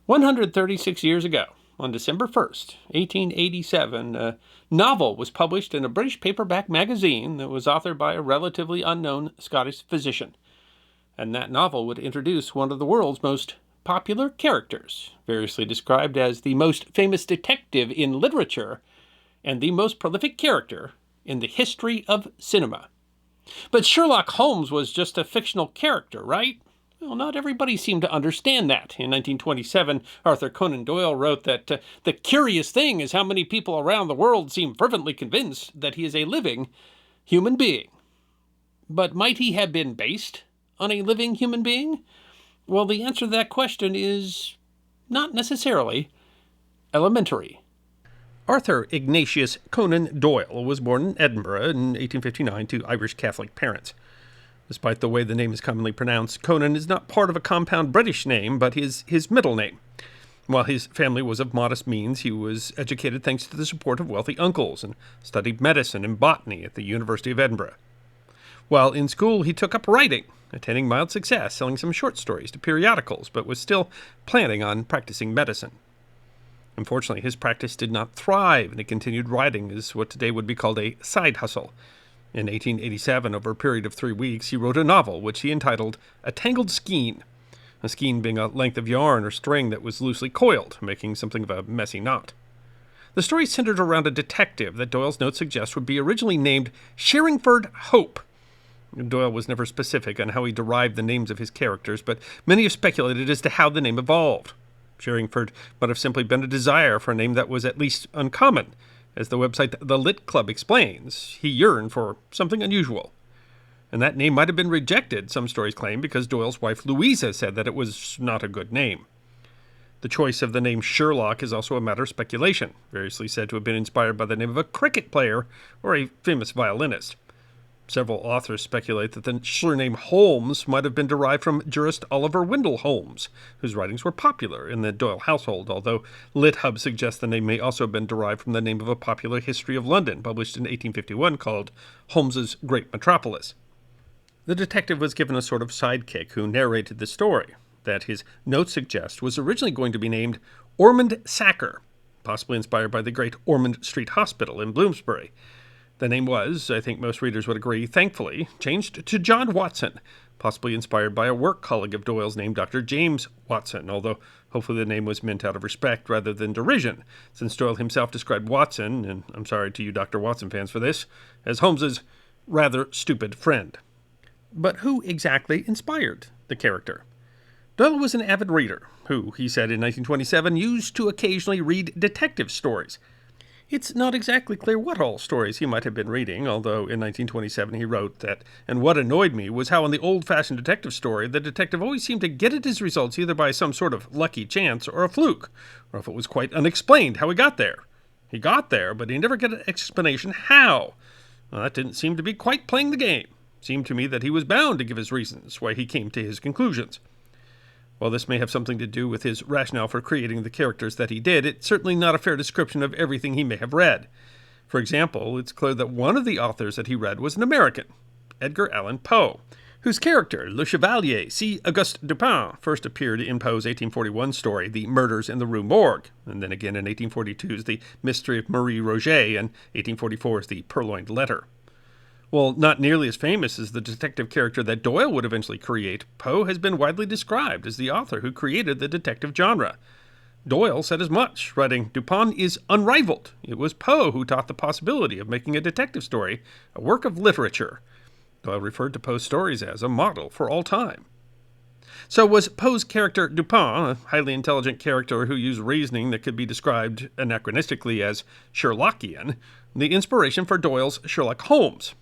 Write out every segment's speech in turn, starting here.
"136 years ago, on December 1st, 1887, a novel was published in a British paperback magazine that was authored by a relatively unknown Scottish physician. And that novel would introduce one of the world's most popular characters, variously described as the most famous detective in literature and the most prolific character in the history of cinema. But Sherlock Holmes was just a fictional character, right? Well, not everybody seemed to understand that. In 1927, Arthur Conan Doyle wrote that the curious thing is how many people around the world seem fervently convinced that he is a living human being. But might he have been based on a living human being? Well, the answer to that question is not necessarily elementary. Arthur Ignatius Conan Doyle was born in Edinburgh in 1859 to Irish Catholic parents. Despite the way the name is commonly pronounced, Conan is not part of a compound British name, but his middle name. While his family was of modest means, he was educated thanks to the support of wealthy uncles and studied medicine and botany at the University of Edinburgh. While in school, he took up writing, attaining mild success, selling some short stories to periodicals, but was still planning on practicing medicine. Unfortunately, his practice did not thrive, and he continued writing as what today would be called a side hustle. In 1887, over a period of 3 weeks, he wrote a novel which he entitled A Tangled Skein, a skein being a length of yarn or string that was loosely coiled, making something of a messy knot. The story centered around a detective that Doyle's notes suggest would be originally named Sherringford Hope. Doyle was never specific on how he derived the names of his characters, but many have speculated as to how the name evolved. Sherringford might have simply been a desire for a name that was at least uncommon. As the website The Lit Club explains, he yearned for something unusual. And that name might have been rejected, some stories claim, because Doyle's wife Louisa said that it was not a good name. The choice of the name Sherlock is also a matter of speculation, variously said to have been inspired by the name of a cricket player or a famous violinist. Several authors speculate that the surname Holmes might have been derived from jurist Oliver Wendell Holmes, whose writings were popular in the Doyle household, although LitHub suggests the name may also have been derived from the name of a popular history of London, published in 1851, called Holmes's Great Metropolis. The detective was given a sort of sidekick who narrated the story, that his notes suggest was originally going to be named Ormond Sacker, possibly inspired by the great Ormond Street Hospital in Bloomsbury. The name was, I think most readers would agree, thankfully, changed to John Watson, possibly inspired by a work colleague of Doyle's named Dr. James Watson, although hopefully the name was meant out of respect rather than derision, since Doyle himself described Watson, and I'm sorry to you Dr. Watson fans for this, as Holmes's rather stupid friend. But who exactly inspired the character? Doyle was an avid reader, who, he said in 1927, used to occasionally read detective stories. It's not exactly clear what all stories he might have been reading, although in 1927 he wrote that, and what annoyed me was how in the old-fashioned detective story, the detective always seemed to get at his results either by some sort of lucky chance or a fluke, or if it was quite unexplained how he got there. He got there, but he never got an explanation how. Well, that didn't seem to be quite playing the game. It seemed to me that he was bound to give his reasons why he came to his conclusions. While this may have something to do with his rationale for creating the characters that he did, it's certainly not a fair description of everything he may have read. For example, it's clear that one of the authors that he read was an American, Edgar Allan Poe, whose character, Le Chevalier C. Auguste Dupin, first appeared in Poe's 1841 story, The Murders in the Rue Morgue, and then again in 1842's The Mystery of Marie Roget, and 1844's The Purloined Letter. While not nearly as famous as the detective character that Doyle would eventually create, Poe has been widely described as the author who created the detective genre. Doyle said as much, writing, "Dupin is unrivaled. It was Poe who taught the possibility of making a detective story a work of literature." Doyle referred to Poe's stories as a model for all time. So was Poe's character Dupin, a highly intelligent character who used reasoning that could be described anachronistically as Sherlockian, the inspiration for Doyle's Sherlock Holmes?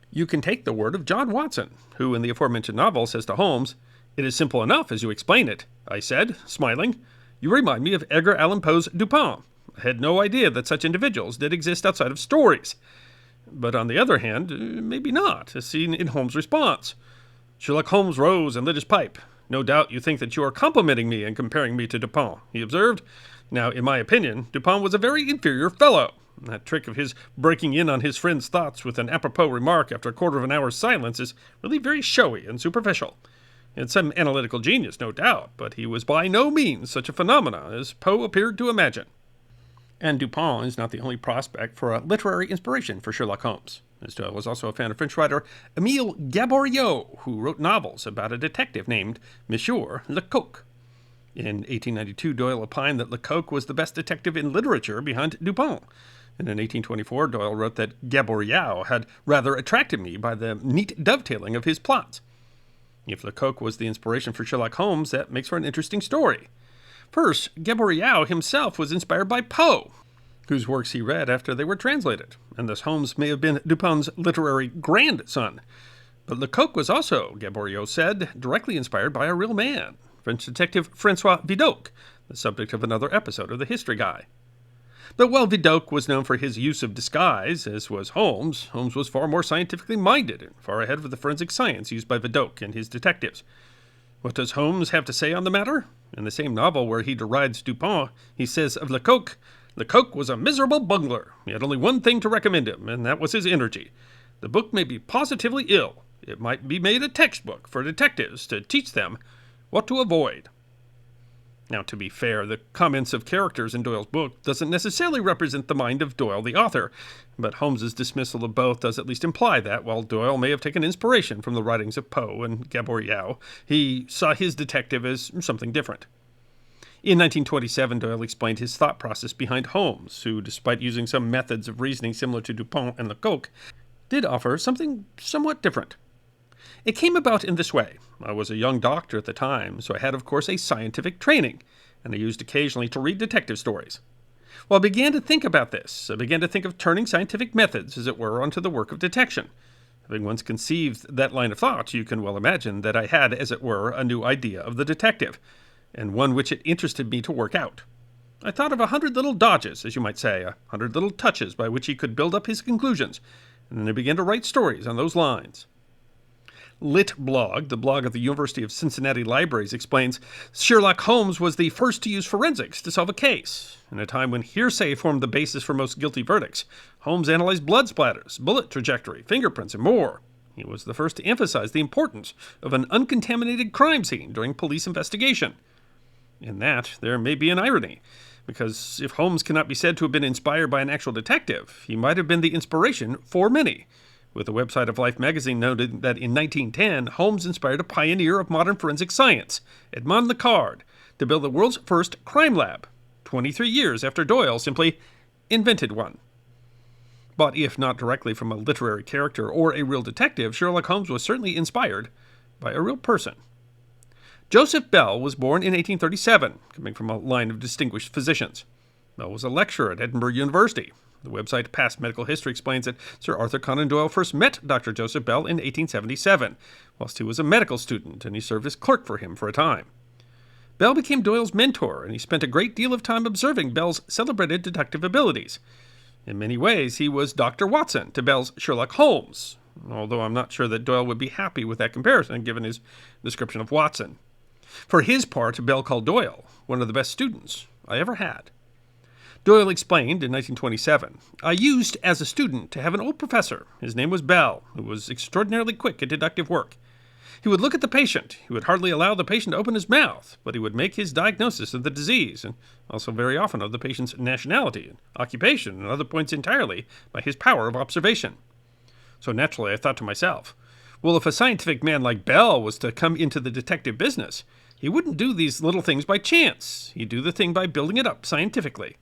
You can take the word of John Watson, who in the aforementioned novel says to Holmes, "It is simple enough as you explain it," I said, smiling. "You remind me of Edgar Allan Poe's Dupin. I had no idea that such individuals did exist outside of stories." But on the other hand, maybe not, as seen in Holmes' response. Sherlock Holmes rose and lit his pipe. "No doubt you think that you are complimenting me and comparing me to Dupin," he observed. "Now, in my opinion, Dupin was a very inferior fellow. That trick of his breaking in on his friend's thoughts with an apropos remark after a quarter of an hour's silence is really very showy and superficial. He had some analytical genius, no doubt, but he was by no means such a phenomenon as Poe appeared to imagine. And Dupin is not the only prospect for a literary inspiration for Sherlock Holmes. As Doyle was also a fan of French writer Émile Gaboriau, who wrote novels about a detective named Monsieur Lecoq. In 1892, Doyle opined that Lecoq was the best detective in literature behind Dupin. And in 1824, Doyle wrote that Gaboriau had rather attracted me by the neat dovetailing of his plots. If Lecoq was the inspiration for Sherlock Holmes, that makes for an interesting story. First, Gaboriau himself was inspired by Poe, whose works he read after they were translated, and thus Holmes may have been Dupin's literary grandson. But Lecoq was also, Gaboriau said, directly inspired by a real man, French detective Francois Vidocq, the subject of another episode of The History Guy. But while Vidocq was known for his use of disguise, as was Holmes, Holmes was far more scientifically minded and far ahead of the forensic science used by Vidocq and his detectives. What does Holmes have to say on the matter? In the same novel where he derides Dupin, he says of Lecoq, "Lecoq was a miserable bungler. He had only one thing to recommend him, and that was his energy. The book may be positively ill. It might be made a textbook for detectives to teach them what to avoid." Now, to be fair, the comments of characters in Doyle's book doesn't necessarily represent the mind of Doyle the author, but Holmes's dismissal of both does at least imply that, while Doyle may have taken inspiration from the writings of Poe and Gaboriau, he saw his detective as something different. In 1927, Doyle explained his thought process behind Holmes, who, despite using some methods of reasoning similar to Dupin and Lecoq, did offer something somewhat different. It came about in this way. I was a young doctor at the time, so I had, of course, a scientific training, and I used occasionally to read detective stories. Well, I began to think about this. I began to think of turning scientific methods, as it were, onto the work of detection. Having once conceived that line of thought, you can well imagine that I had, as it were, a new idea of the detective, and one which it interested me to work out. I thought of 100 little dodges, as you might say, 100 little touches by which he could build up his conclusions, and then I began to write stories on those lines. LitBlog, the blog of the University of Cincinnati Libraries, explains, Sherlock Holmes was the first to use forensics to solve a case. In a time when hearsay formed the basis for most guilty verdicts, Holmes analyzed blood splatters, bullet trajectory, fingerprints, and more. He was the first to emphasize the importance of an uncontaminated crime scene during police investigation. In that, there may be an irony, because if Holmes cannot be said to have been inspired by an actual detective, he might have been the inspiration for many. With the website of Life magazine noted that in 1910, Holmes inspired a pioneer of modern forensic science, Edmond Lecard, to build the world's first crime lab, 23 years after Doyle simply invented one. But if not directly from a literary character or a real detective, Sherlock Holmes was certainly inspired by a real person. Joseph Bell was born in 1837, coming from a line of distinguished physicians. Bell was a lecturer at Edinburgh University. The website Past Medical History explains that Sir Arthur Conan Doyle first met Dr. Joseph Bell in 1877, whilst he was a medical student, and he served as clerk for him for a time. Bell became Doyle's mentor, and he spent a great deal of time observing Bell's celebrated detective abilities. In many ways, he was Dr. Watson to Bell's Sherlock Holmes, although I'm not sure that Doyle would be happy with that comparison, given his description of Watson. For his part, Bell called Doyle one of the best students I ever had. Doyle explained in 1927, I used as a student to have an old professor. His name was Bell, who was extraordinarily quick at deductive work. He would look at the patient. He would hardly allow the patient to open his mouth, but he would make his diagnosis of the disease, and also very often of the patient's nationality, and occupation, and other points entirely by his power of observation. So naturally I thought to myself, well, if a scientific man like Bell was to come into the detective business, he wouldn't do these little things by chance. He'd do the thing by building it up scientifically.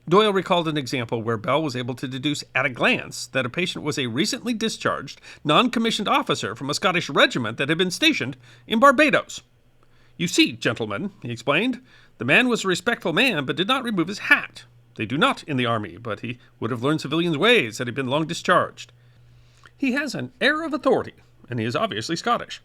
Doyle recalled an example where Bell was able to deduce at a glance that a patient was a recently discharged, non-commissioned officer from a Scottish regiment that had been stationed in Barbados. You see, gentlemen, he explained, the man was a respectful man but did not remove his hat. They do not in the army, but he would have learned civilians' ways had he been long discharged. He has an air of authority, and he is obviously Scottish.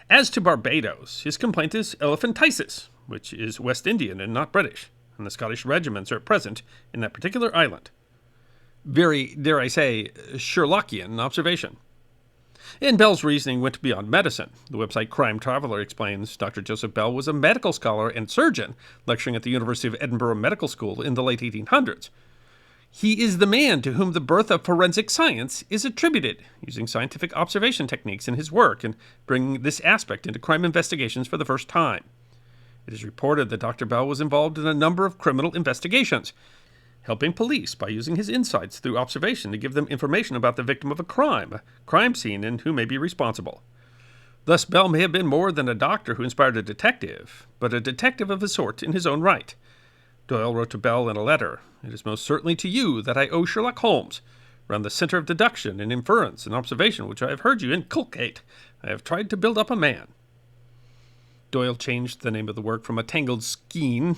As to Barbados, his complaint is elephantiasis, which is West Indian and not British, and the Scottish regiments are at present in that particular island. Very, dare I say, Sherlockian observation. And Bell's reasoning went beyond medicine. The website Crime Traveler explains Dr. Joseph Bell was a medical scholar and surgeon lecturing at the University of Edinburgh Medical School in the late 1800s. He is the man to whom the birth of forensic science is attributed, using scientific observation techniques in his work and bringing this aspect into crime investigations for the first time. It is reported that Dr. Bell was involved in a number of criminal investigations, helping police by using his insights through observation to give them information about the victim of a crime scene, and who may be responsible. Thus, Bell may have been more than a doctor who inspired a detective, but a detective of a sort in his own right. Doyle wrote to Bell in a letter, "It is most certainly to you that I owe Sherlock Holmes. Around the center of deduction and inference and observation which I have heard you inculcate, I have tried to build up a man." Doyle changed the name of the work from A Tangled Skein,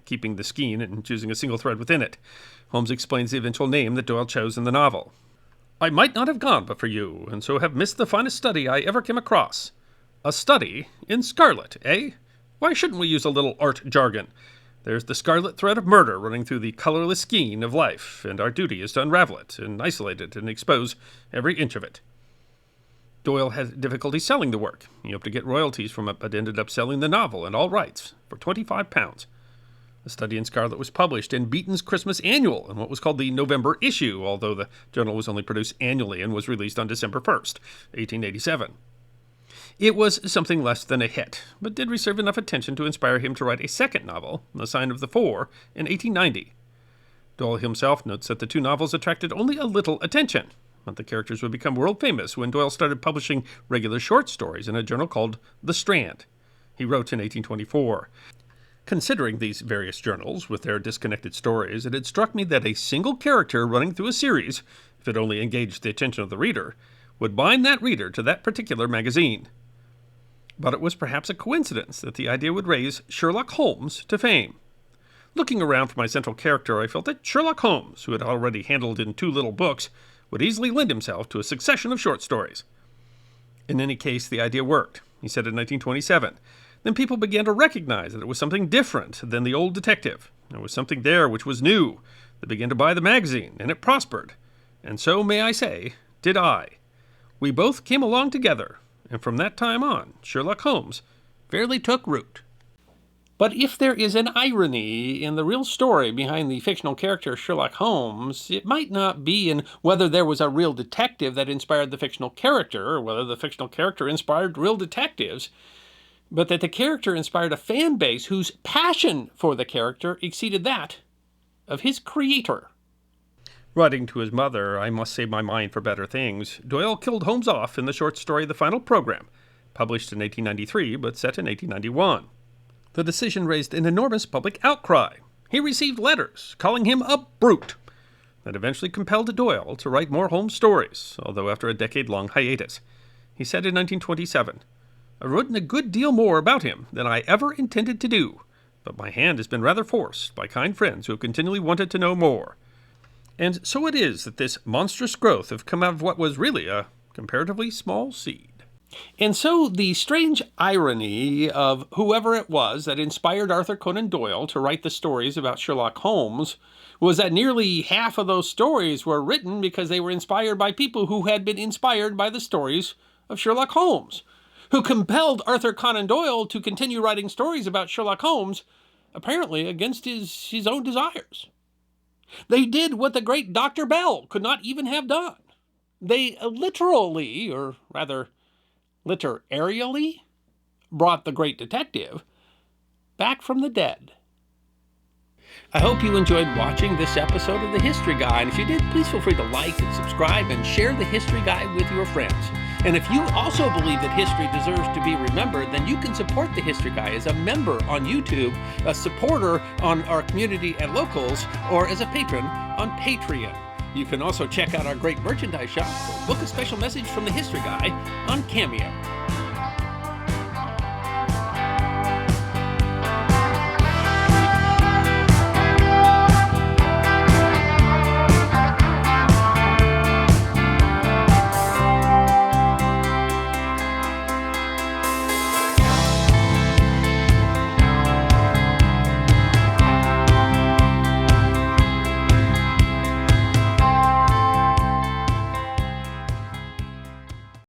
keeping the skein and choosing a single thread within it. Holmes explains the eventual name that Doyle chose in the novel. "I might not have gone but for you, and so have missed the finest study I ever came across. A study in Scarlet, eh? Why shouldn't we use a little art jargon? There's the scarlet thread of murder running through the colorless skein of life, and our duty is to unravel it, and isolate it, and expose every inch of it." Doyle had difficulty selling the work. He hoped to get royalties from it, but ended up selling the novel and all rights for £25. The study in Scarlet was published in Beaton's Christmas Annual in what was called the November issue, although the journal was only produced annually and was released on December 1st, 1887. It was something less than a hit, but did receive enough attention to inspire him to write a second novel, The Sign of the Four, in 1890. Doyle himself notes that the two novels attracted only a little attention, but the characters would become world famous when Doyle started publishing regular short stories in a journal called The Strand. He wrote in 1824, "Considering these various journals, with their disconnected stories, it had struck me that a single character running through a series, if it only engaged the attention of the reader, would bind that reader to that particular magazine. But it was perhaps a coincidence that the idea would raise Sherlock Holmes to fame. Looking around for my central character, I felt that Sherlock Holmes, who had already handled in 2 little books, would easily lend himself to a succession of short stories." In any case, the idea worked, he said in 1927. Then people began to recognize that it was something different than the old detective. There was something there which was new. They began to buy the magazine, and it prospered. And so, may I say, did I. We both came along together, and from that time on, Sherlock Holmes fairly took root. But if there is an irony in the real story behind the fictional character Sherlock Holmes, it might not be in whether there was a real detective that inspired the fictional character, or whether the fictional character inspired real detectives, but that the character inspired a fan base whose passion for the character exceeded that of his creator. Writing to his mother, "I must save my mind for better things," Doyle killed Holmes off in the short story The Final Program, published in 1893 but set in 1891. The decision raised an enormous public outcry. He received letters calling him a brute that eventually compelled Doyle to write more Holmes stories, although after a decade-long hiatus. He said in 1927, "I've written a good deal more about him than I ever intended to do, but my hand has been rather forced by kind friends who have continually wanted to know more. And so it is that this monstrous growth have come out of what was really a comparatively small seed." And so the strange irony of whoever it was that inspired Arthur Conan Doyle to write the stories about Sherlock Holmes was that nearly half of those stories were written because they were inspired by people who had been inspired by the stories of Sherlock Holmes, who compelled Arthur Conan Doyle to continue writing stories about Sherlock Holmes, apparently against his own desires. They did what the great Dr. Bell could not even have done. They literally, or rather literarially, brought the great detective back from the dead. I hope you enjoyed watching this episode of The History Guy, and if you did, please feel free to like and subscribe and share The History Guy with your friends. And if you also believe that history deserves to be remembered, then you can support The History Guy as a member on YouTube, a supporter on our community at Locals, or as a patron on Patreon. You can also check out our great merchandise shop or book a special message from The History Guy on Cameo.